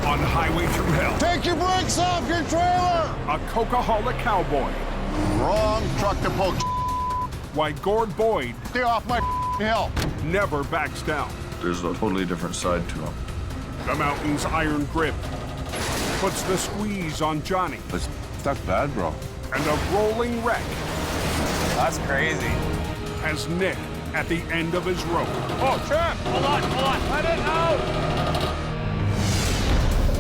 On Highway Thru Hell, Take your brakes off your trailer! a Coca-Cola cowboy. Wrong truck to poke. Why Gord Boyd Stay off my hill. never backs down. There's a totally different side to him. The mountain's iron grip puts the squeeze on Jonny. It's stuck bad, bro. And a rolling wreck That's crazy. has Nick at the end of his rope. Oh, Trip! Hold on. Let it out!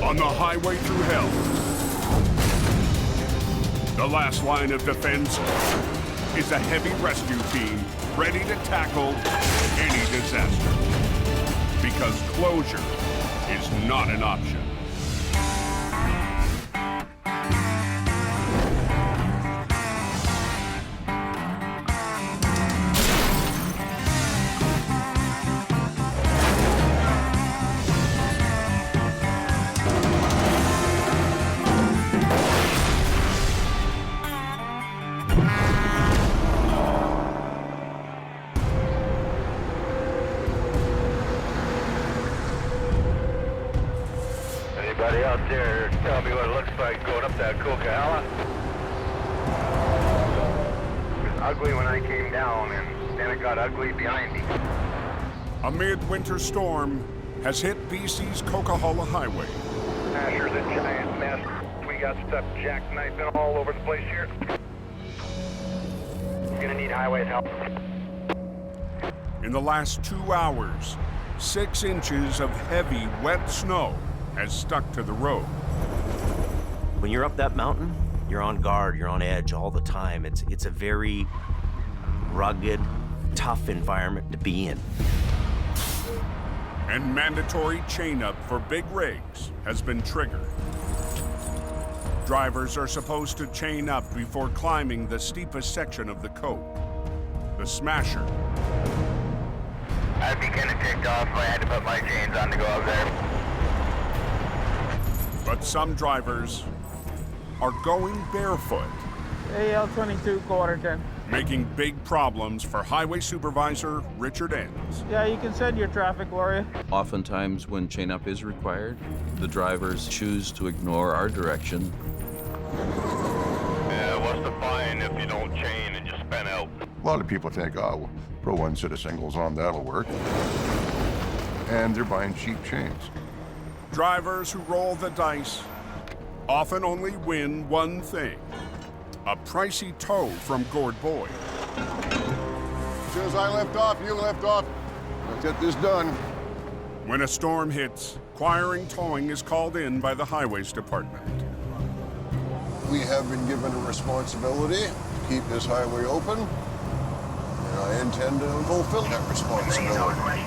On the Highway Thru Hell, the last line of defense is a heavy rescue team ready to tackle any disaster. Because closure is not an option. Anybody out there tell me what it looks like going up that Coca-Cola? It was ugly when I came down, and then it got ugly behind me. A midwinter storm has hit BC's Coca-Cola Highway. Asher's a giant mess. We got stuff jackknifing all over the place here. We're gonna need Highway's help. In the last 2 hours, 6 inches of heavy, wet snow has stuck to the road. When you're up that mountain, you're on guard, you're on edge all the time. It's a very rugged, tough environment to be in. And mandatory chain-up for big rigs has been triggered. Drivers are supposed to chain up before climbing the steepest section of the cope, the Smasher. I'd be kind of ticked off if I had to put my chains on to go up there. But some drivers are going barefoot, AL22 quarter 10. making big problems for Highway Supervisor Richard Enns. Yeah, you can send your traffic warrior. Oftentimes when chain up is required, the drivers choose to ignore our direction. Yeah, what's the fine if you don't chain and just spin out? A lot of people think, oh, well, throw one set of singles on, that'll work. And they're buying cheap chains. Drivers who roll the dice often only win one thing: a pricey tow from Gord Boyd. As soon as I lift off, you lift off. Let's get this done. When a storm hits, Quiring Towing is called in by the Highways Department. We have been given a responsibility to keep this highway open, and I intend to fulfill that responsibility.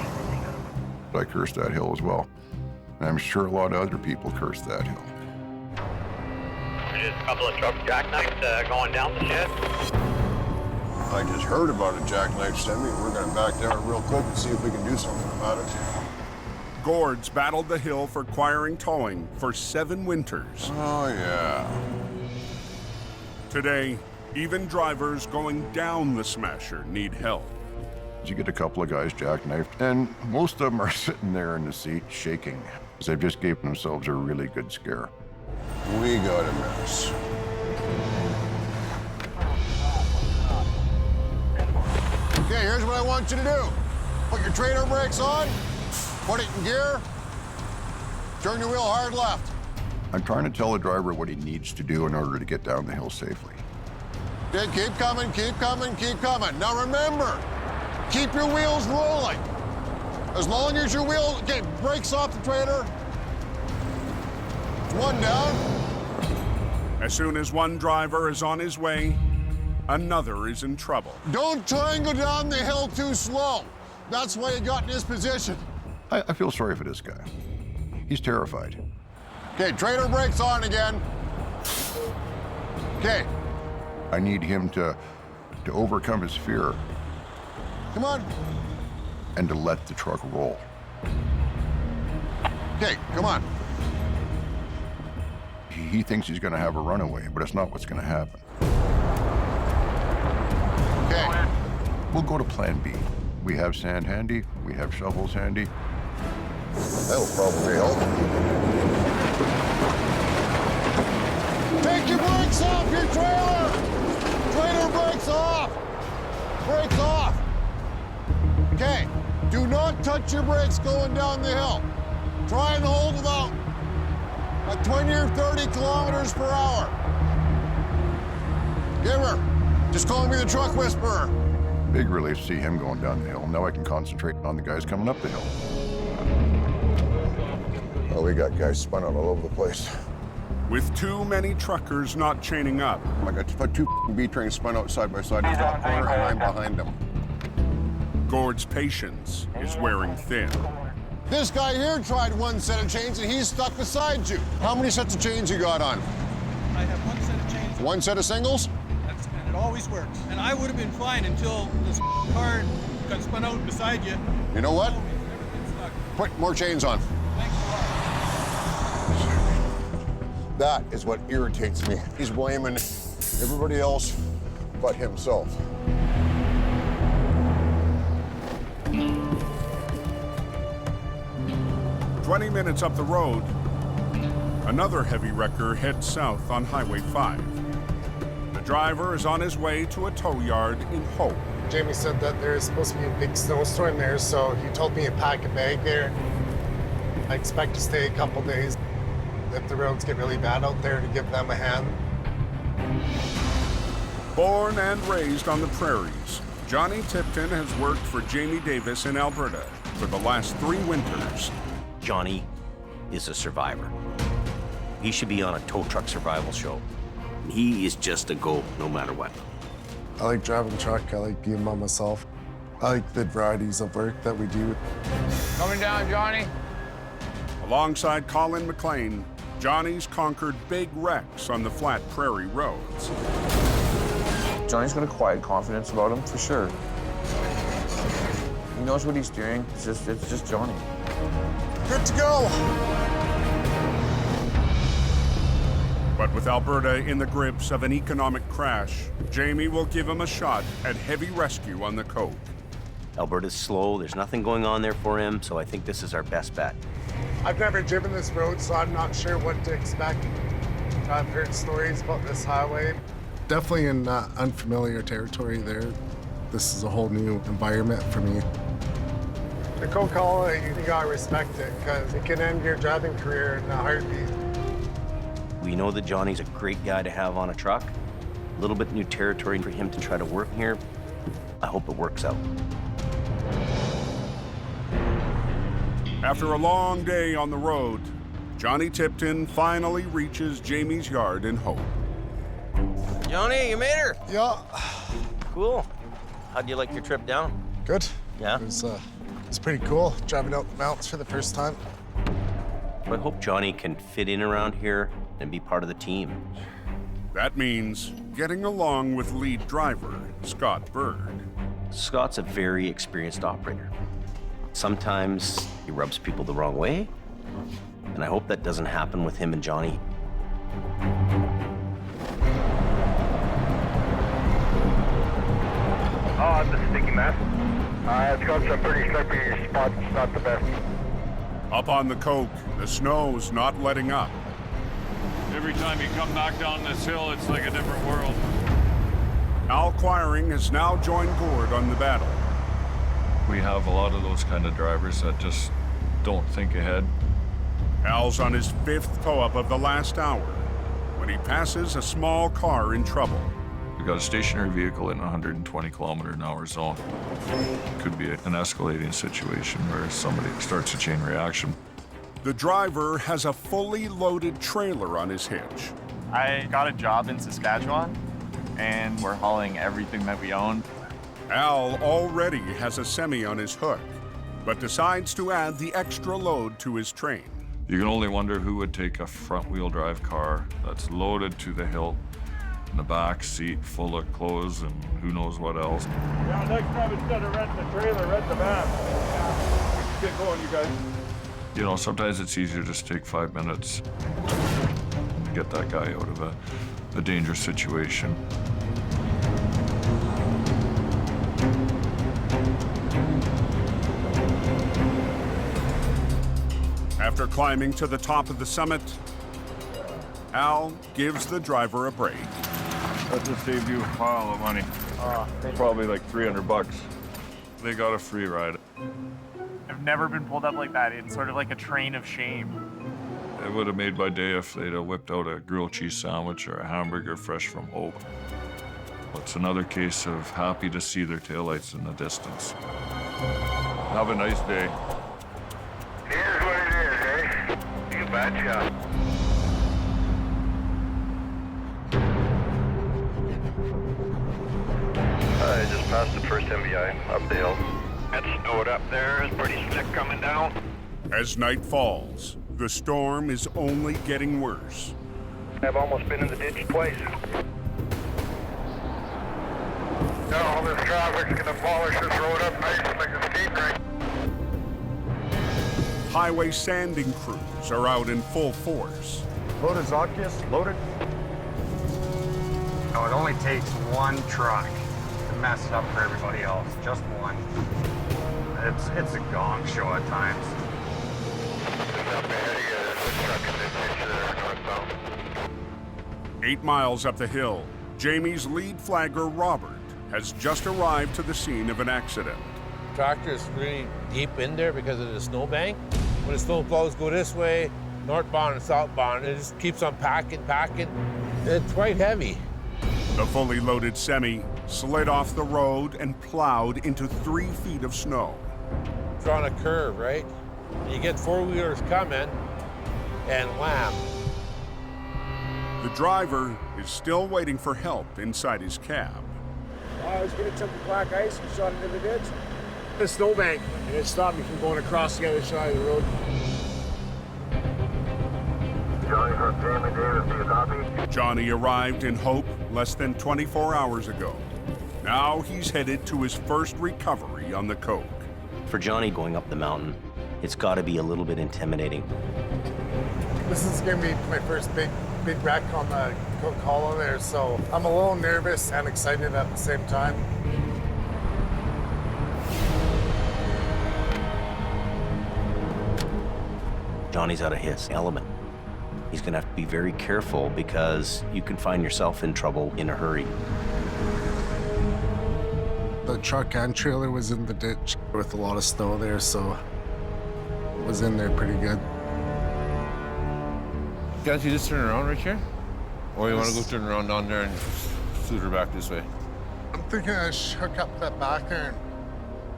I cursed that hill as well. And I'm sure a lot of other people cursed that hill. There's a couple of truck jackknifes going down the shed. I just heard about a jackknife semi, and we're gonna back down real quick and see if we can do something about it. Gord's battled the hill for Quiring Towing for 7 winters. Oh, yeah. Today, even drivers going down the Smasher need help. You get a couple of guys jackknifed, and most of them are sitting there in the seat shaking, because they've just given themselves a really good scare. We got a mess. Okay, here's what I want you to do. Put your trailer brakes on, put it in gear, turn your wheel hard left. I'm trying to tell the driver what he needs to do in order to get down the hill safely. Okay, keep coming, keep coming, keep coming. Now remember, keep your wheels rolling. As long as your wheel, okay, brakes off the trailer. One down. As soon as one driver is on his way, another is in trouble. Don't try and go down the hill too slow. That's why you got in this position. I feel sorry for this guy. He's terrified. Okay, trailer brakes on again. Okay. I need him to overcome his fear. Come on. And to let the truck roll. Okay, come on. He thinks he's gonna have a runaway, but it's not what's gonna happen. Okay, we'll go to plan B. We have sand handy, we have shovels handy. That'll probably help. brakes off. Okay, do not touch your brakes going down the hill. Try and hold about at 20 or 30 kilometers per hour. Giver, just call me the truck whisperer. Big relief to see him going down the hill. Now I can concentrate on the guys coming up the hill. Oh, we got guys spun out all over the place. With too many truckers not chaining up, I got two B-trains spun out side by side in the top corner, and I'm behind them. Gord's patience is wearing thin. This guy here tried one set of chains, and he's stuck beside you. How many sets of chains you got on? I have one set of chains. One set of singles? And it always works. And I would have been fine until this car got spun out beside you. You know what? Oh, we've never been stuck. Put more chains on. Thanks a lot. That is what irritates me. He's blaming everybody else but himself. "20 minutes up the road, another heavy wrecker heads south on Highway 5. The driver is on his way to a tow yard in Hope. Jamie said that there's supposed to be a big snowstorm there, so he told me to pack a bag there. I expect to stay a couple days. If the roads get really bad out there, to give them a hand. Born and raised on the prairies, Jonny Tipton has worked for Jamie Davis in Alberta for the last 3 winters. Jonny is a survivor. He should be on a tow truck survival show. He is just a go no matter what. I like driving truck. I like being by myself. I like the varieties of work that we do. Coming down, Johnny. Alongside Colin McLean, Johnny's conquered big wrecks on the flat prairie roads. Johnny's got a quiet confidence about him, for sure. He knows what he's doing. It's just Johnny. Good to go. But with Alberta in the grips of an economic crash, Jamie will give him a shot at heavy rescue on the coast. Alberta's slow. There's nothing going on there for him, so I think this is our best bet. I've never driven this road, so I'm not sure what to expect. I've heard stories about this highway. Definitely in unfamiliar territory there. This is a whole new environment for me. The Coca-Cola, you gotta respect it, because it can end your driving career in a heartbeat. We know that Johnny's a great guy to have on a truck. A little bit new territory for him to try to work here. I hope it works out. After a long day on the road, Jonny Tipton finally reaches Jamie's yard in Hope. Johnny, you made her. Yeah. Cool. How'd you like your trip down? Good. Yeah? It's pretty cool, driving out the mountains for the first time. I hope Johnny can fit in around here and be part of the team. That means getting along with lead driver Scott Bird. Scott's a very experienced operator. Sometimes he rubs people the wrong way, and I hope that doesn't happen with him and Johnny. Oh, it's a sticky mess. It's got some pretty slippery spots. It's not the best. Up on the coke, the snow's not letting up. Every time you come knock down this hill, it's like a different world. Al Quiring has now joined Gord on the battle. We have a lot of those kind of drivers that just don't think ahead. Al's on his 5th tow-up of the last hour when he passes a small car in trouble. We've got a stationary vehicle in a 120-kilometer-an-hour zone. Could be an escalating situation where somebody starts a chain reaction. The driver has a fully loaded trailer on his hitch. I got a job in Saskatchewan, and we're hauling everything that we own. Al already has a semi on his hook, but decides to add the extra load to his train. You can only wonder who would take a front-wheel drive car that's loaded to the hilt, in the back seat full of clothes and who knows what else. Yeah, next time instead of renting the trailer, rent the van. Get going, you guys. You know, sometimes it's easier just to take 5 minutes to get that guy out of a dangerous situation. After climbing to the top of the summit, Al gives the driver a break. That just saved you a pile of money. Probably like $300. They got a free ride. I've never been pulled up like that. It's sort of like a train of shame. It would have made my day if they'd have whipped out a grilled cheese sandwich or a hamburger fresh from Hope. It's another case of happy to see their taillights in the distance. Have a nice day. Here's what it is, eh? You betcha. I just passed the first MBI up the hill. That snowed up there is pretty slick coming down. As night falls, the storm is only getting worse. I've almost been in the ditch twice. All this traffic's gonna polish this road up nice like a skate rink. Highway sanding crews are out in full force. Loaded Zodkiss, loaded. No, it only takes one truck to mess it up for everybody else. Just one. It's a gong show at times. Up ahead of you, there's a truck in the ditch there, northbound. 8 miles up the hill, Jamie's lead flagger, Robert, has just arrived to the scene of an accident. Tractor is really deep in there because of the snowbank. When the snow plows go this way, northbound and southbound, it just keeps on packing. It's quite heavy. The fully loaded semi slid off the road and plowed into 3 feet of snow. It's on a curve, right? You get four-wheelers coming, and wham. The driver is still waiting for help inside his cab. I was gonna took the black ice and shot into the ditch. The snowbank, and it stopped me from going across the other side of the road. Johnny from Jamie Davis, do you copy? Johnny arrived in Hope less than 24 hours ago. Now he's headed to his first recovery on the coke. For Johnny going up the mountain, it's got to be a little bit intimidating. This is gonna be my first big wreck on the Cook Hollow there, so I'm a little nervous and excited at the same time. Johnny's out of his element. He's gonna have to be very careful because you can find yourself in trouble in a hurry. The truck and trailer was in the ditch with a lot of snow there, so it was in there pretty good. Can't you just turn around right here? Or you want to go turn around down there and shoot her back this way? I'm thinking I should hook up that back iron.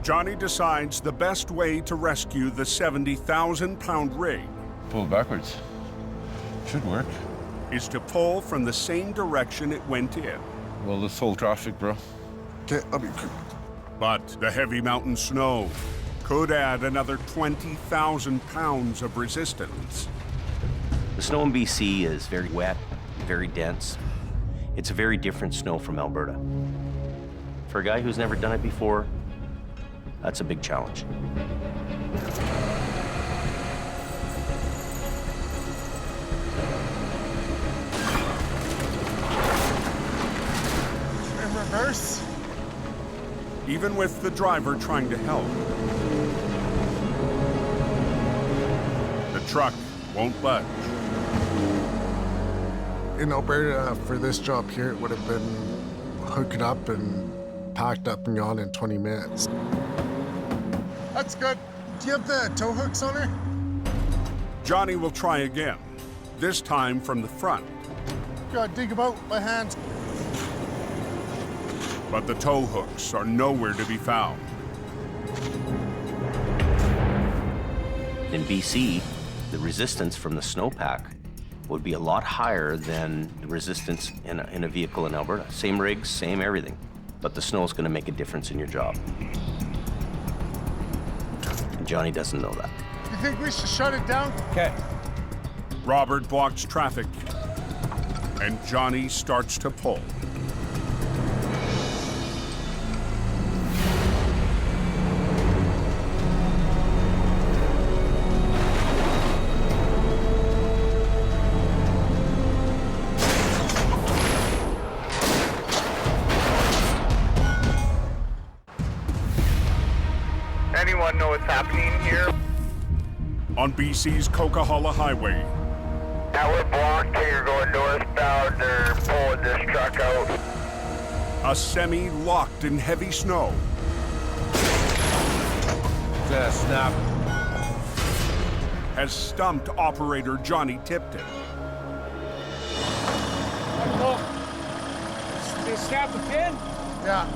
Johnny decides the best way to rescue the 70,000-pound rig Pull it backwards. Should work. is to pull from the same direction it went in. Well, let's hold traffic, bro. Okay, I'll be quick. But the heavy mountain snow could add another 20,000 pounds of resistance. The snow in BC is very wet, very dense. It's a very different snow from Alberta. For a guy who's never done it before, that's a big challenge. In reverse. Even with the driver trying to help, the truck won't budge. In Alberta, for this job here, it would have been hooked up and packed up and gone in 20 minutes. That's good. Do you have the tow hooks on her? Johnny will try again, this time from the front. Gotta dig about my hands. But the tow hooks are nowhere to be found. In BC, the resistance from the snowpack would be a lot higher than the resistance in a vehicle in Alberta. Same rigs, same everything, but the snow is going to make a difference in your job. And Johnny doesn't know that. You think we should shut it down? Okay. Robert blocks traffic, and Johnny starts to pull. Anyone know what's happening here? On BC's Coquihalla Highway, Now we're blocked here going northbound. They're pulling this truck out. A semi locked in heavy snow. Just snap. Has stumped operator Jonny Tipton. They snap the pin? Yeah.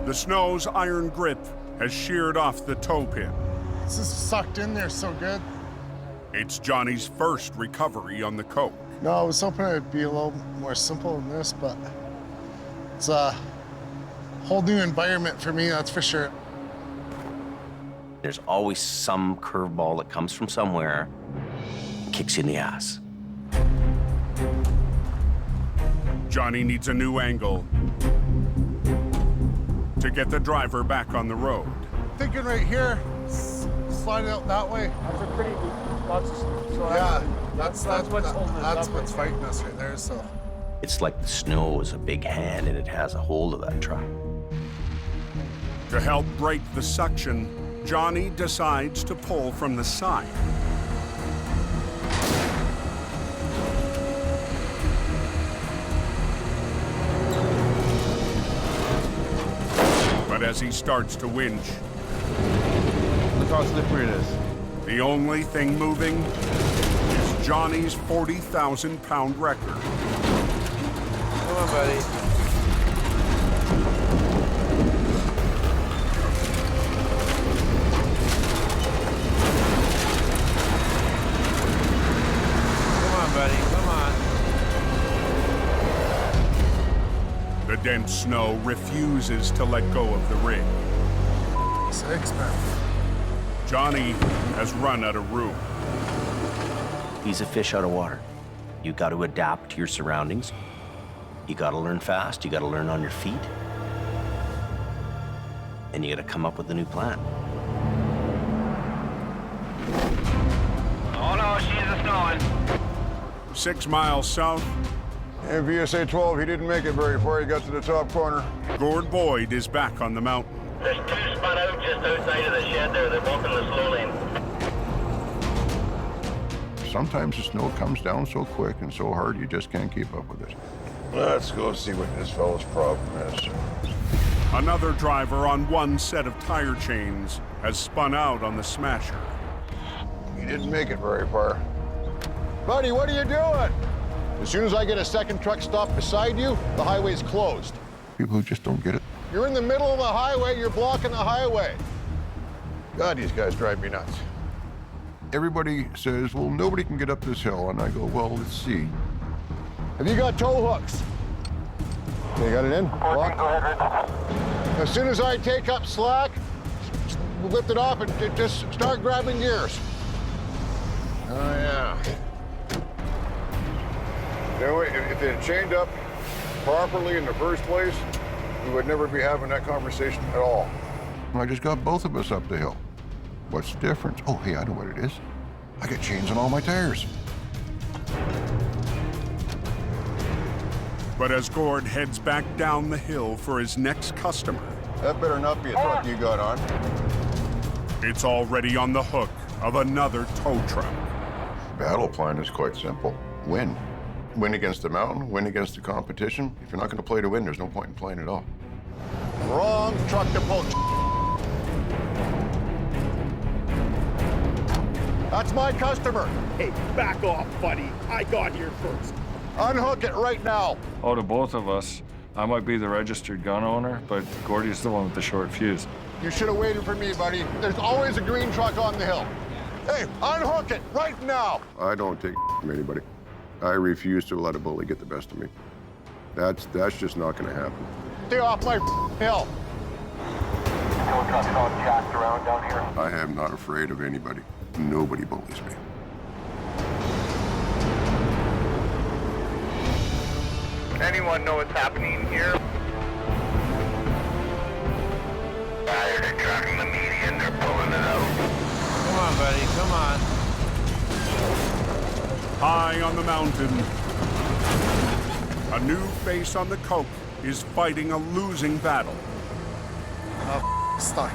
The snow's iron grip has sheared off the toe pin. This is sucked in there so good. It's Johnny's first recovery on the coke. No, I was hoping it'd be a little more simple than this, but it's a whole new environment for me, that's for sure. There's always some curveball that comes from somewhere, kicks you in the ass. Jonny needs a new angle to get the driver back on the road. Thinking right here, slide it out that way. That's a pretty deep, lots of snow. So Yeah, that's what's holding us that's up what's right fighting us right there, so. It's like the snow is a big hand and it has a hold of that truck. To help break the suction, Jonny decides to pull from the side. But as he starts to winch, Look how slippery it is. the only thing moving is Johnny's 40,000-pound record. Come on, buddy. Come on, buddy. Come on. The dense snow refuses to let go of the rig. Sakes, man. Jonny has run out of room. He's a fish out of water. You got to adapt to your surroundings. You got to learn fast. You got to learn on your feet. And you got to come up with a new plan. Oh no, she's snowing. 6 miles south, And VSA 12, he didn't make it very far. He got to the top corner. Gord Boyd is back on the mountain. There's two spun out just outside of the shed there. They're both in the slow lane. Sometimes the snow comes down so quick and so hard, you just can't keep up with it. Let's go see what this fellow's problem is. Another driver on one set of tire chains has spun out on the smasher. He didn't make it very far. Buddy, what are you doing? As soon as I get a second truck stopped beside you, the highway's closed. People who just don't get it. You're in the middle of the highway, you're blocking the highway. God, these guys drive me nuts. Everybody says, well, nobody can get up this hill. And I go, well, let's see. Have you got tow hooks? You got it in? Lock. As soon as I take up slack, lift it off and just start grabbing gears. Oh, yeah. You know, if they had chained up properly in the first place, we would never be having that conversation at all. I just got both of us up the hill. What's the difference? Oh, hey, I know what it is. I got chains on all my tires. But as Gord heads back down the hill for his next customer, That better not be a truck you got on. it's already on the hook of another tow truck. Battle plan is quite simple. Win. Win against the mountain, win against the competition. If you're not going to play to win, there's no point in playing at all. Wrong truck to pull. That's my customer. Hey, back off, buddy. I got here first. Unhook it right now. Out of both of us, I might be the registered gun owner, but Gordy's the one with the short fuse. You should have waited for me, buddy. There's always a green truck on the hill. Hey, unhook it right now. I don't take from anybody. I refuse to let a bully get the best of me. That's just not going to happen. Stay off my hill. Tow truck's all jacked around down here. I am not afraid of anybody. Nobody bullies me. Anyone know what's happening here? Tired of tracking the median. They're pulling it out. Come on, buddy. Come on. High on the mountain, a new face on the coke is fighting a losing battle. Stuck.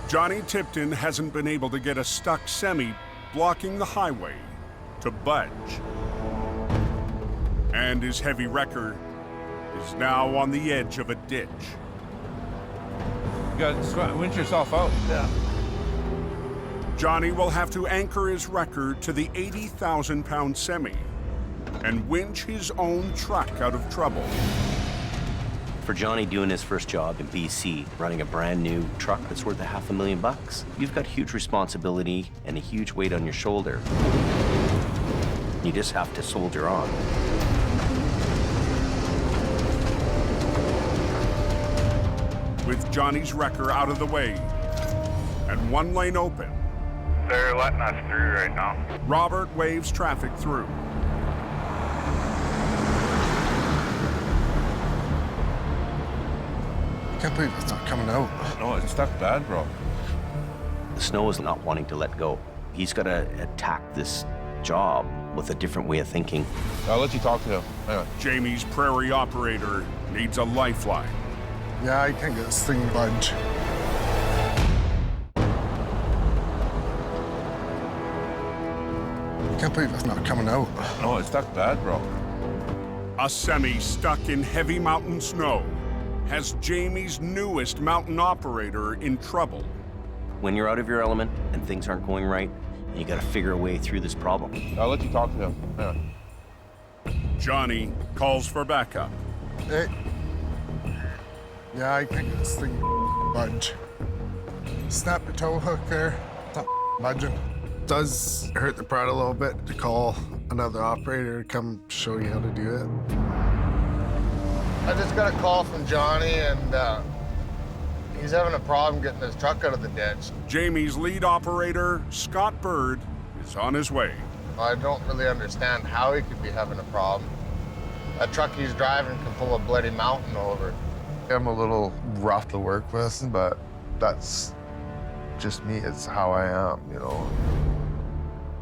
Jonny Tipton hasn't been able to get a stuck semi blocking the highway to budge. And his heavy record is now on the edge of a ditch. You gotta winch yourself out. Yeah. Jonny will have to anchor his record to the 80,000-pound semi and winch his own truck out of trouble. For Jonny doing his first job in BC, running a brand new truck that's worth $500,000, you've got huge responsibility and a huge weight on your shoulder. You just have to soldier on. With Jonny's wrecker out of the way and one lane open, They're letting us through right now. Robert waves traffic through. I can't believe it's not coming out. No, it's stuck bad, bro. The snow is not wanting to let go. He's got to attack this job with a different way of thinking. I'll let you talk to him. Hang on. Jamie's prairie operator needs a lifeline. Yeah, I can't get this thing to budge. I can't believe it's not coming out. No, it's stuck bad, bro. A semi stuck in heavy mountain snow has Jamie's newest mountain operator in trouble. When you're out of your element and things aren't going right, you got to figure a way through this problem. I'll let you talk to him. Hang on. Jonny calls for backup. Hey. Yeah, I can't get this thing to budge. Snap the tow hook there. It's not budging. Does hurt the pride a little bit to call another operator to come show you how to do it. I just got a call from Jonny, and he's having a problem getting his truck out of the ditch. Jamie's lead operator, Scott Bird, is on his way. I don't really understand how he could be having a problem. That truck he's driving can pull a bloody mountain over. I'm a little rough to work with, but that's just me. It's how I am, you know.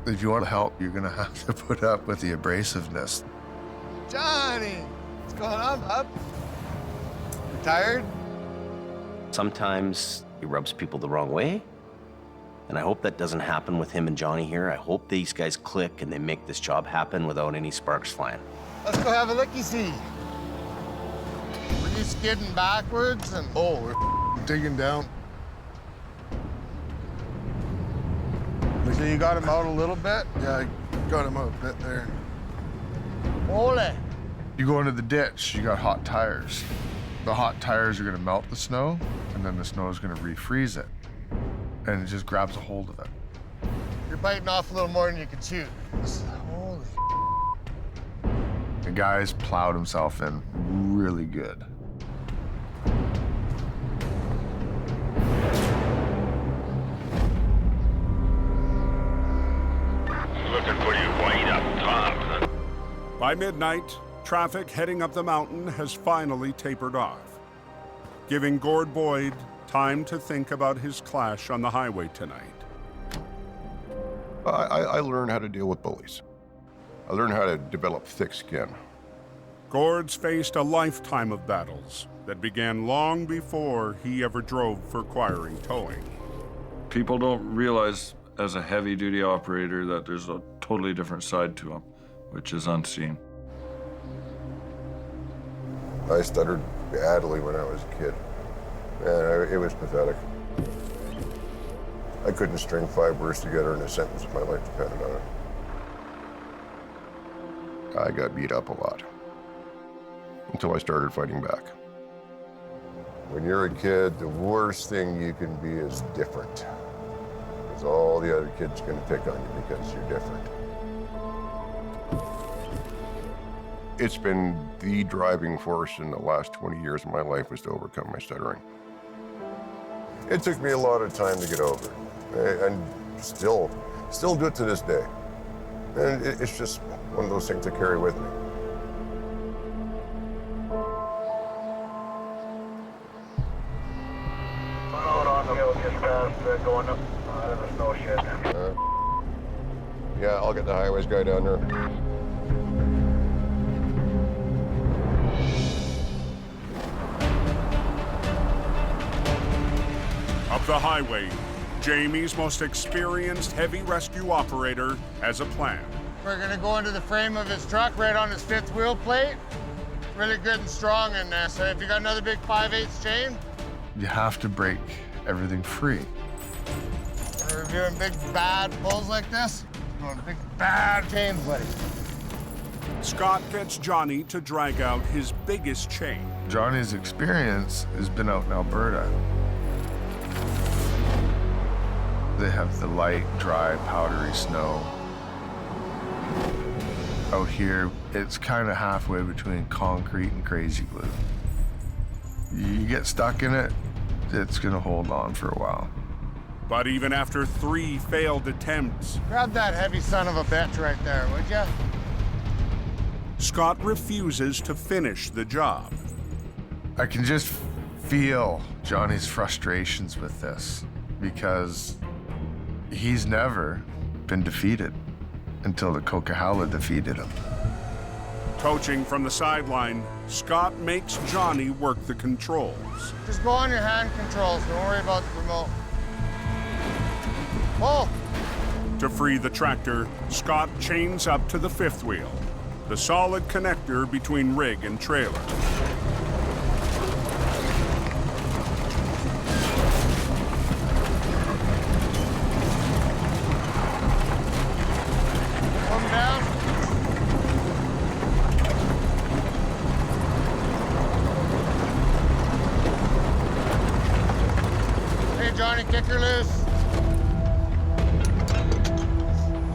If you want to help, you're gonna have to put up with the abrasiveness. Jonny, what's going on, bub? You tired? Sometimes he rubs people the wrong way, and I hope that doesn't happen with him and Jonny here. I hope these guys click and they make this job happen without any sparks flying. Let's go have a looky-see. Were you skidding backwards and... Oh, we're digging down. So you got him out a little bit? Yeah, I got him out a bit there. Ole. You go into the ditch, you got hot tires. The hot tires are gonna melt the snow, and then the snow is gonna refreeze it. And it just grabs a hold of it. You're biting off a little more than you can chew. Holy. The guy's plowed himself in really good. Looking for you way up top. By midnight, traffic heading up the mountain has finally tapered off, giving Gord Boyd time to think about his clash on the highway tonight. I learned how to deal with bullies. I learned how to develop thick skin. Gord's faced a lifetime of battles that began long before he ever drove for Quiring Towing. People don't realize as a heavy-duty operator that there's a totally different side to them, which is unseen. I stuttered badly when I was a kid. And it was pathetic. I couldn't string 5 words together in a sentence if my life depended on it. I got beat up a lot until I started fighting back. When you're a kid, the worst thing you can be is different. Because all the other kids are going to pick on you because you're different. It's been the driving force in the last 20 years of my life was to overcome my stuttering. It took me a lot of time to get over it, and still do it to this day. And it's just one of those things I carry with me. Hold on, just going up out of the snow shed. Yeah, I'll get the highways guy down there. Up the highway, Jamie's most experienced heavy rescue operator has a plan. We're gonna go into the frame of his truck right on his 5th wheel plate. really good and strong in there. So if you got another big 5/8 chain, You have to break everything free. when we're doing big bad pulls like this, we're doing big bad chains, buddy. Scott gets Jonny to drag out his biggest chain. Johnny's experience has been out in Alberta. They have the light, dry, powdery snow. Out here, it's kind of halfway between concrete and crazy glue. You get stuck in it, it's gonna hold on for a while. But even after 3 failed attempts, Grab that heavy son of a bitch right there, would ya? Scott refuses to finish the job. I can just feel Johnny's frustrations with this because he's never been defeated until the Coquihalla defeated him. Coaching from the sideline, Scott makes Jonny work the controls. Just go on your hand controls. Don't worry about the remote. Pull. To free the tractor, Scott chains up to the 5th wheel, the solid connector between rig and trailer. Come down. Hey, Jonny, kick her loose.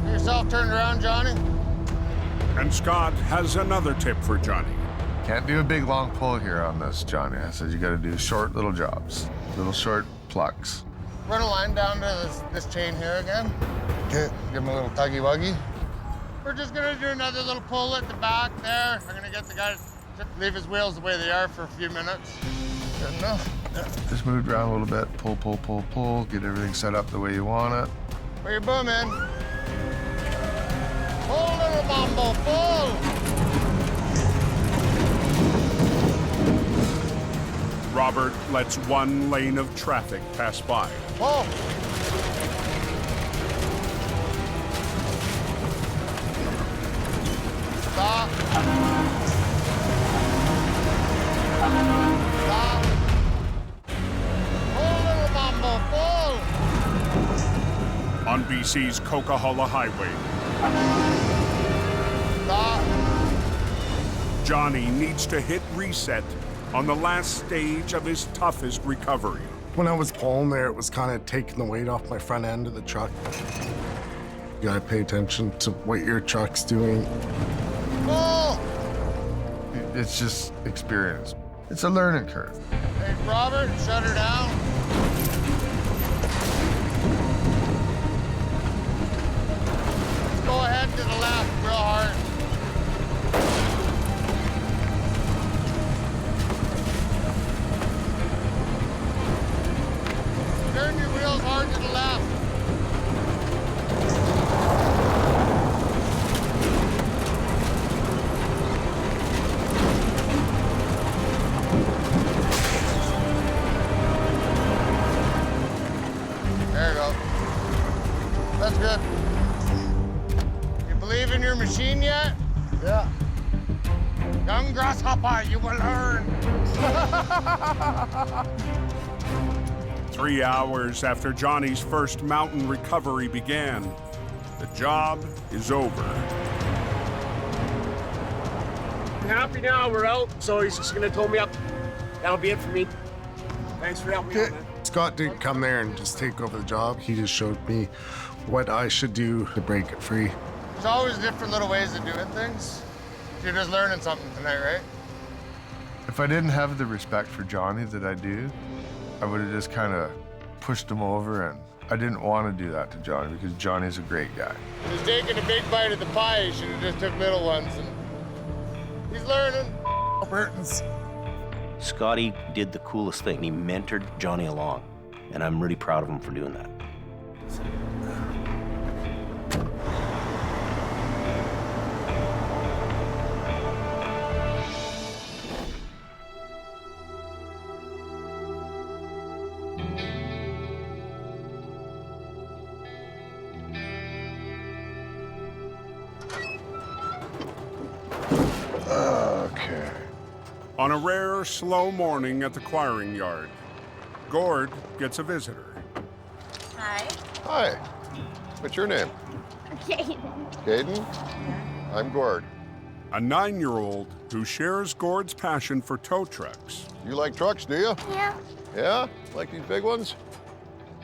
Get yourself turned around, Jonny. And Scott has another tip for Jonny. Can't do a big long pull here on this, Johnny. I said you gotta do short little jobs, little short plucks. Run a line down to this chain here again. Okay. Give him a little tuggy-wuggy. We're just gonna do another little pull at the back there. I'm gonna get the guy to leave his wheels the way they are for a few minutes. Good enough. Yeah. Just move it around a little bit, pull, pull, pull, pull, get everything set up the way you want it. Put your boom in. Pull, little mambo, pull! Robert lets 1 lane of traffic pass by. Pull! Stop. Stop. Pull, little mambo, pull! On BC's Coquihalla Highway, Stop. Jonny needs to hit reset on the last stage of his toughest recovery. When I was pulling there, it was kind of taking the weight off my front end of the truck. You gotta pay attention to what your truck's doing. Pull! It's just experience. It's a learning curve. Hey, Robert, shut her down. Let's go ahead to the left real hard. Turn your wheels hard to the left. There you go. That's good. You believe in your machine yet? Yeah. Young grasshopper, you will learn. 3 hours after Jonny's first mountain recovery began, the job is over. I'm happy now, we're out, so he's just gonna tow me up. That'll be it for me. Thanks for helping me out, man. Scott didn't come there and just take over the job. He just showed me what I should do to break it free. There's always different little ways of doing things. You're just learning something tonight, right? If I didn't have the respect for Johnny that I do, I would have just kind of pushed him over, and I didn't want to do that to Johnny because Johnny's a great guy. He's taking a big bite of the pie. He should have just took little ones. And he's learning. Burton's. Scotty did the coolest thing. He mentored Jonny along, and I'm really proud of him for doing that. Okay. On a rare, slow morning at the quiring yard, Gord gets a visitor. Hi. Hi. What's your name? Caden. Caden? I'm Gord. A 9-year-old who shares Gord's passion for tow trucks. You like trucks, do you? Yeah. Yeah? Like these big ones?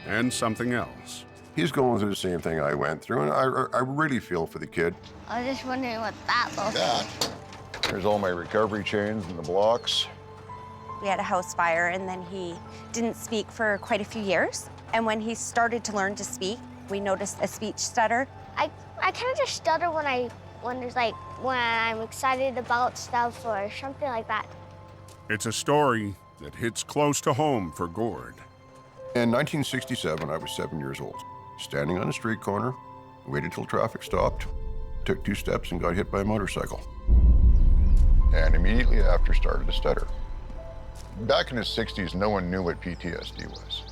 And something else. He's going through the same thing I went through, and I really feel for the kid. I was just wondering what that looks like. There's all my recovery chains and the blocks. We had a house fire, and then he didn't speak for quite a few years. And when he started to learn to speak, we noticed a speech stutter. I kind of just stutter when I'm excited about stuff or something like that. It's a story that hits close to home for Gord. In 1967, I was 7 years old. Standing on a street corner, waited till traffic stopped, took 2 steps and got hit by a motorcycle. And immediately after started to stutter. Back in the 60s, no one knew what PTSD was.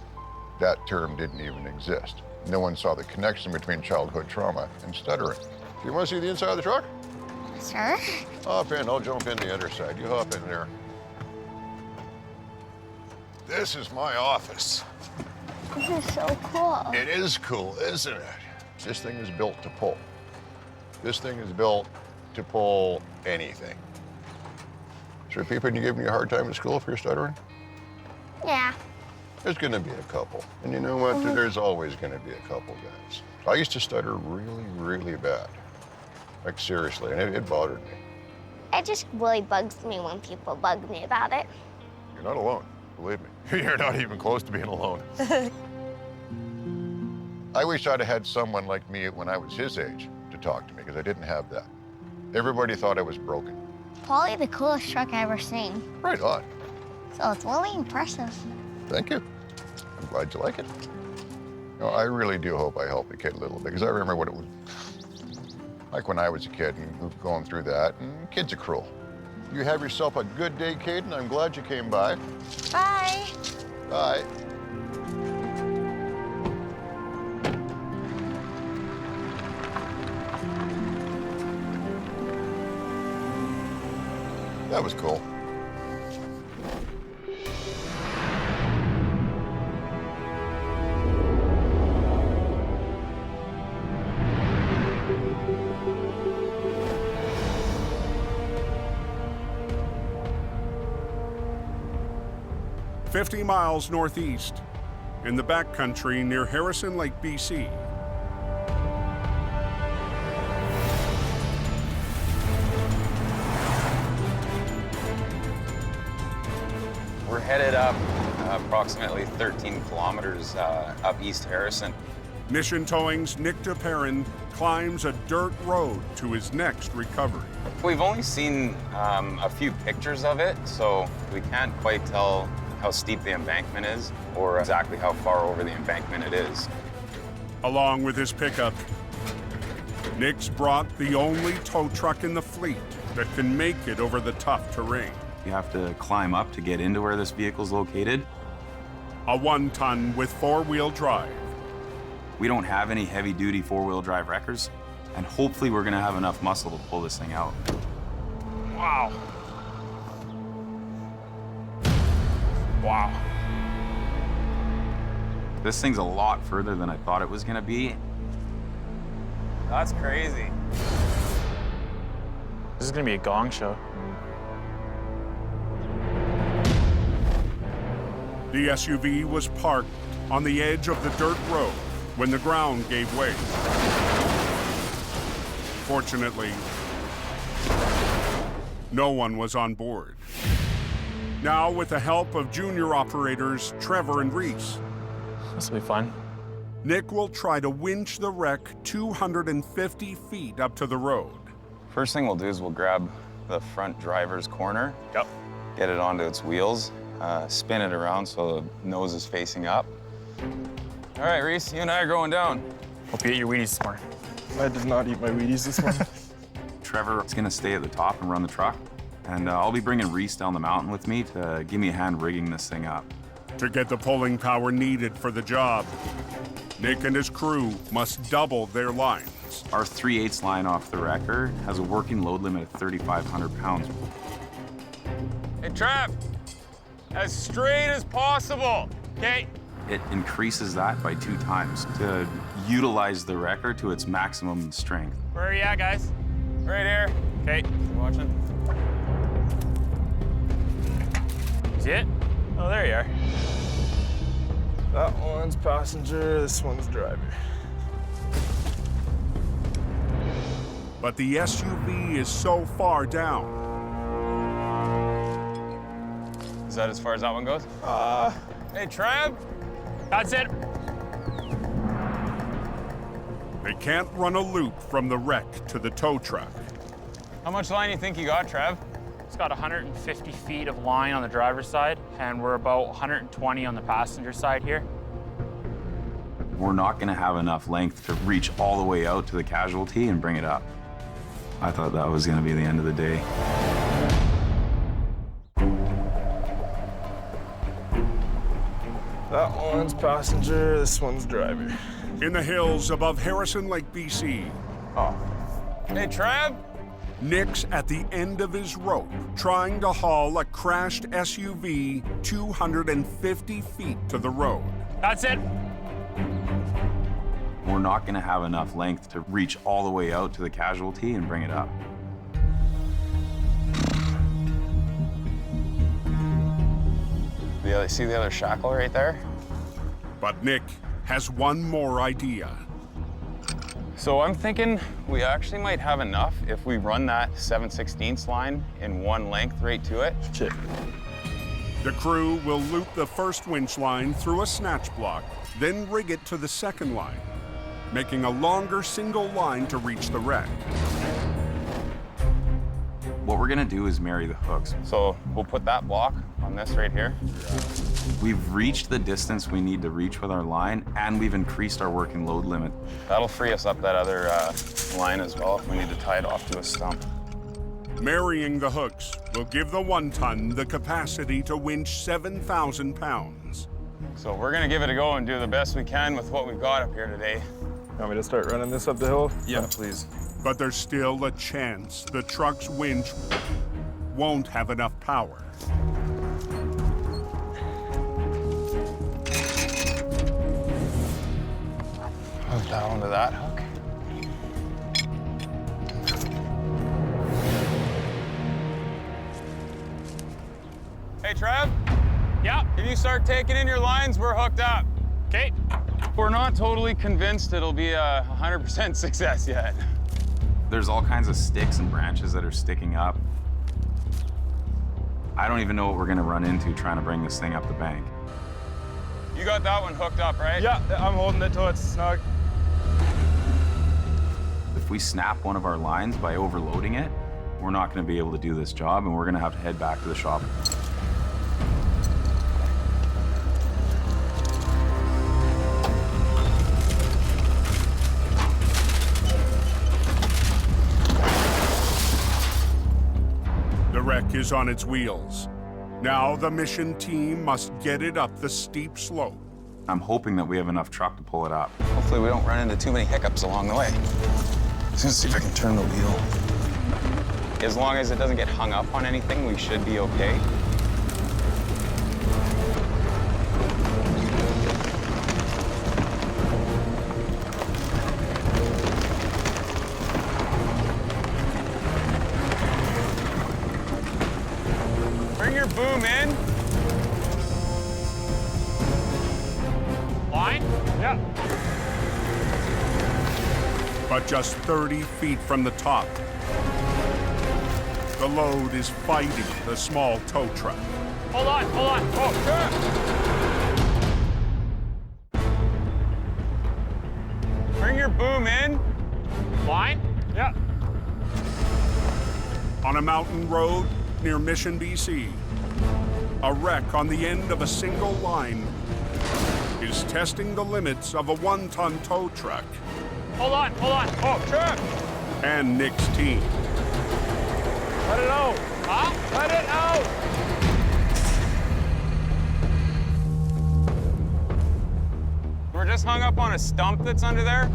That term didn't even exist. No one saw the connection between childhood trauma and stuttering. Do you want to see the inside of the truck? Sure. Hop in, I'll jump in the other side. You hop in there. This is my office. This is so cool. It is cool, isn't it? This thing is built to pull. This thing is built to pull anything. Is there people you give me a hard time at school for your stuttering? Yeah. There's gonna be a couple. And you know what? There's always gonna be a couple guys. I used to stutter really, really bad. Like seriously, and it bothered me. It just really bugs me when people bug me about it. You're not alone, believe me. You're not even close to being alone. I wish I'd have had someone like me when I was his age to talk to me, because I didn't have that. Everybody thought I was broken. Probably the coolest truck I ever seen. Right on. So it's really impressive. Thank you. I'm glad you like it. You know, I really do hope I helped the kid a little bit, because I remember what it was like when I was a kid and going through that, and kids are cruel. You have yourself a good day, Caden. I'm glad you came by. Bye. Bye. That was cool. "50 miles northeast, in the backcountry near Harrison Lake, BC. We're headed up approximately 13 kilometers up East Harrison. Mission Towing's Nick DePerrin climbs a dirt road to his next recovery. We've only seen a few pictures of it, so we can't quite tell how steep the embankment is or exactly how far over the embankment it is. Along with his pickup, Nick's brought the only tow truck in the fleet that can make it over the tough terrain. You have to climb up to get into where this vehicle's located. A 1-ton with 4-wheel drive. We don't have any heavy-duty 4-wheel drive wreckers, and hopefully we're gonna have enough muscle to pull this thing out. Wow. Wow. This thing's a lot further than I thought it was gonna be. That's crazy. This is gonna be a gong show. The SUV was parked on the edge of the dirt road when the ground gave way. Fortunately, no one was on board. Now, with the help of junior operators Trevor and Reese, This will be fun. Nick will try to winch the wreck 250 feet up to the road. First thing we'll do is we'll grab the front driver's corner. Yep. Get it onto its wheels, spin it around so the nose is facing up. All right, Reese, you and I are going down. Hope you ate your Wheaties this morning. I did not eat my Wheaties this morning. Trevor is gonna stay at the top and run the truck, and I'll be bringing Reese down the mountain with me to give me a hand rigging this thing up. To get the pulling power needed for the job, Nick and his crew must double their lines. Our 3/8 line off the wrecker has a working load limit of 3,500 pounds. Hey, Trav, as straight as possible, okay? It increases that by 2 times to utilize the wrecker to its maximum strength. Where are you at, guys? Right here. Okay, watching. See it? Oh, there you are. That one's passenger, this one's driver. But the SUV is so far down. Is that as far as that one goes? Hey, Trav. That's it. They can't run a loop from the wreck to the tow truck. How much line do you think you got, Trav? It's got 150 feet of line on the driver's side, and we're about 120 on the passenger side here. We're not gonna have enough length to reach all the way out to the casualty and bring it up. I thought that was gonna be the end of the day. That one's passenger, this one's driver. In the hills above Harrison Lake, BC. Oh. Hey, Trav. Nick's at the end of his rope, trying to haul a crashed SUV 250 feet to the road. That's it. We're not gonna have enough length to reach all the way out to the casualty and bring it up. See the other shackle right there? But Nick has one more idea. So I'm thinking we actually might have enough if we run that 7/16 line in one length right to it. Check. The crew will loop the first winch line through a snatch block, then rig it to the second line, making a longer single line to reach the wreck. What we're gonna do is marry the hooks. So we'll put that block on this right here. We've reached the distance we need to reach with our line, and we've increased our working load limit. That'll free us up that other line as well if we need to tie it off to a stump. Marrying the hooks will give the 1-ton the capacity to winch 7,000 pounds. So we're gonna give it a go and do the best we can with what we've got up here today. You want me to start running this up the hill? Yeah, please. But there's still a chance the truck's winch won't have enough power. Hook that onto that hook. Hey, Trev? Yeah? Can you start taking in your lines? We're hooked up. Okay. We're not totally convinced it'll be a 100% success yet. There's all kinds of sticks and branches that are sticking up. I don't even know what we're gonna run into trying to bring this thing up the bank. You got that one hooked up, right? Yeah, I'm holding it till it's snug. If we snap one of our lines by overloading it, we're not gonna be able to do this job, and we're gonna have to head back to the shop. The wreck is on its wheels. Now the mission team must get it up the steep slope. I'm hoping that we have enough truck to pull it up. Hopefully we don't run into too many hiccups along the way. Let's see if I can turn the wheel. As long as it doesn't get hung up on anything, we should be okay. Bring your boom in. Line? Yeah. But just 30 feet from the top, the load is fighting the small tow truck. Hold on, hold on. Oh, Sure. Bring your boom in. line? Yeah. On a mountain road near Mission, BC, a wreck on the end of a single line is testing the limits of a 1-ton tow truck Hold on, hold on. Oh, sure. and Nick's team. Let it out. Huh? Let it out. We're just hung up on a stump that's under there.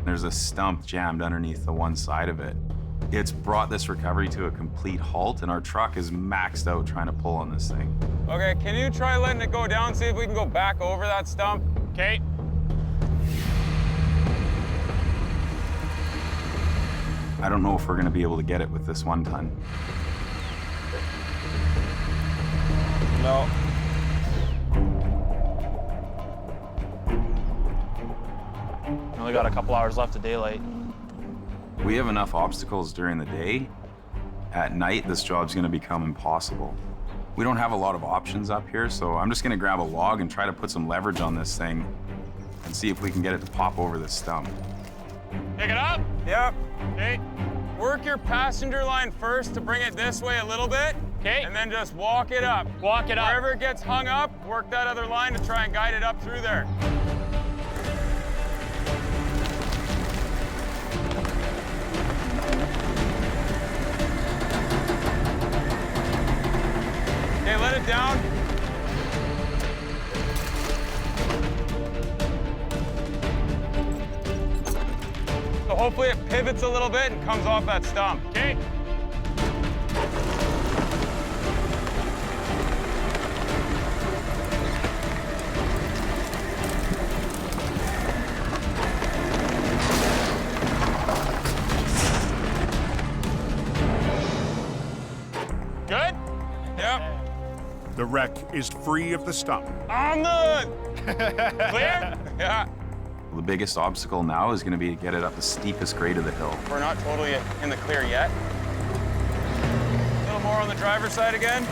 There's a stump jammed underneath the one side of it. It's brought this recovery to a complete halt, and our truck is maxed out trying to pull on this thing. Okay, can you try letting it go down, see if we can go back over that stump? Okay. I don't know if we're gonna be able to get it with this 1 ton. No. Only got a couple hours left of daylight. We have enough obstacles during the day. At night, this job's gonna become impossible. We don't have a lot of options up here, so I'm just gonna grab a log and try to put some leverage on this thing and see if we can get it to pop over this stump. Pick it up. Yep. Okay. Work your passenger line first to bring it this way a little bit. Okay. And then just walk it up. Walk it up. Wherever it gets hung up, work that other line to try and guide it up through there. Okay, let it down. So hopefully it pivots a little bit and comes off that stump. Okay. Good? Yep. The wreck is free of the stump. On the clear? Yeah. The biggest obstacle now is gonna be to get it up the steepest grade of the hill. We're not totally in the clear yet. A little more on the driver's side again.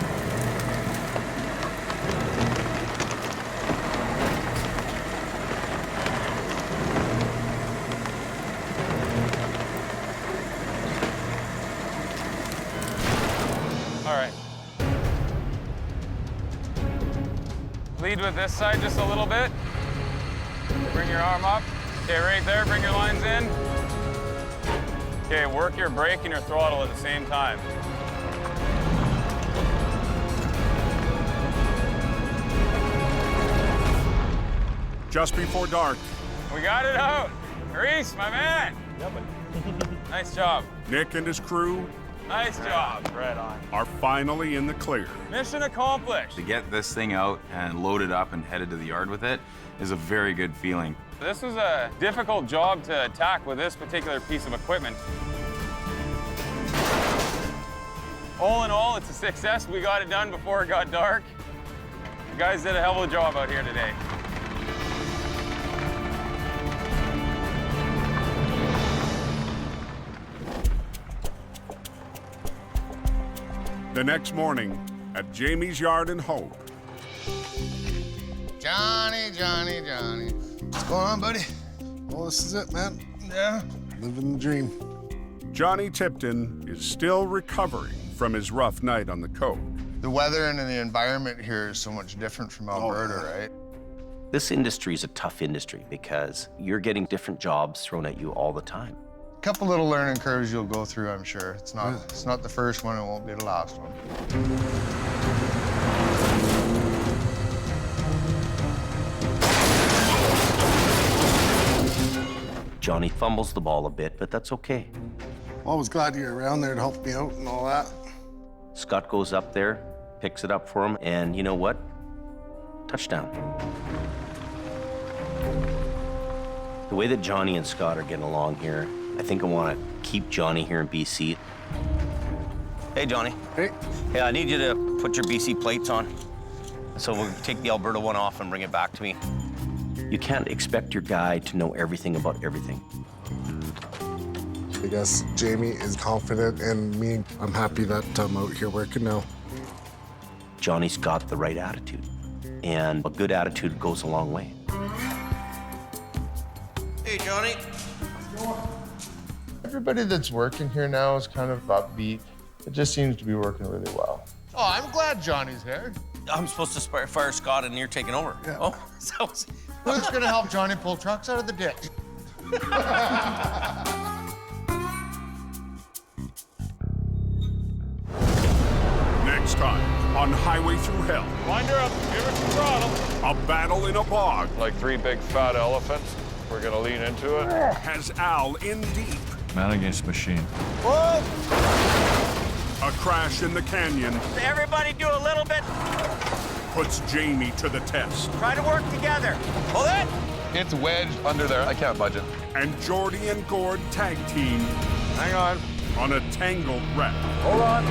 All right. Lead with this side just a little bit. Bring your arm up. Okay, right there, bring your lines in. Okay, work your brake and your throttle at the same time. Just before dark, We got it out. Reese, my man. Nice job. Nick and his crew Nice job. Right on. are finally in the clear. Mission accomplished. To get this thing out and load it up and headed to the yard with it is a very good feeling. This was a difficult job to attack with this particular piece of equipment. All in all, it's a success. We got it done before it got dark. You guys did a hell of a job out here today. The next morning, at Jamie's yard in Hope, Johnny, Johnny, Johnny. What's going on, buddy? Well, this is it, man. Yeah. Living the dream. Jonny Tipton is still recovering from his rough night on the coke. The weather and the environment here is so much different from Alberta, right? This industry is a tough industry because you're getting different jobs thrown at you all the time. A couple little learning curves you'll go through, I'm sure. It's not the first one, it won't be the last one. Jonny fumbles the ball a bit, but that's okay. Well, I was glad you were around there to help me out and all that. Scott goes up there, picks it up for him, and you know what? Touchdown. The way that Jonny and Scott are getting along here, I think I want to keep Jonny here in BC. Hey, Jonny. Hey. Hey, I need you to put your BC plates on. So we'll take the Alberta one off and bring it back to me. You can't expect your guy to know everything about everything. I guess Jamie is confident in me. I'm happy that I'm out here working now. Jonny's got the right attitude, and a good attitude goes a long way. Hey, Jonny. Everybody that's working here now is kind of upbeat. It just seems to be working really well. Oh, I'm glad Johnny's here. I'm supposed to fire Scott, and you're taking over. Yeah. Oh, sounds... Who's gonna help Johnny pull trucks out of the ditch? Next time on Highway Thru Hell, Wind her up, give her some throttle. a battle in a bog Like three big fat elephants. We're gonna lean into it. has Al in deep Man against machine. Whoa! A crash in the canyon Everybody do a little bit. puts Jamie to the test. Try to work together. Hold it. It's wedged under there. I can't budge it. And Jordy and Gord tag team Hang on. on a tangled wreck. Hold on.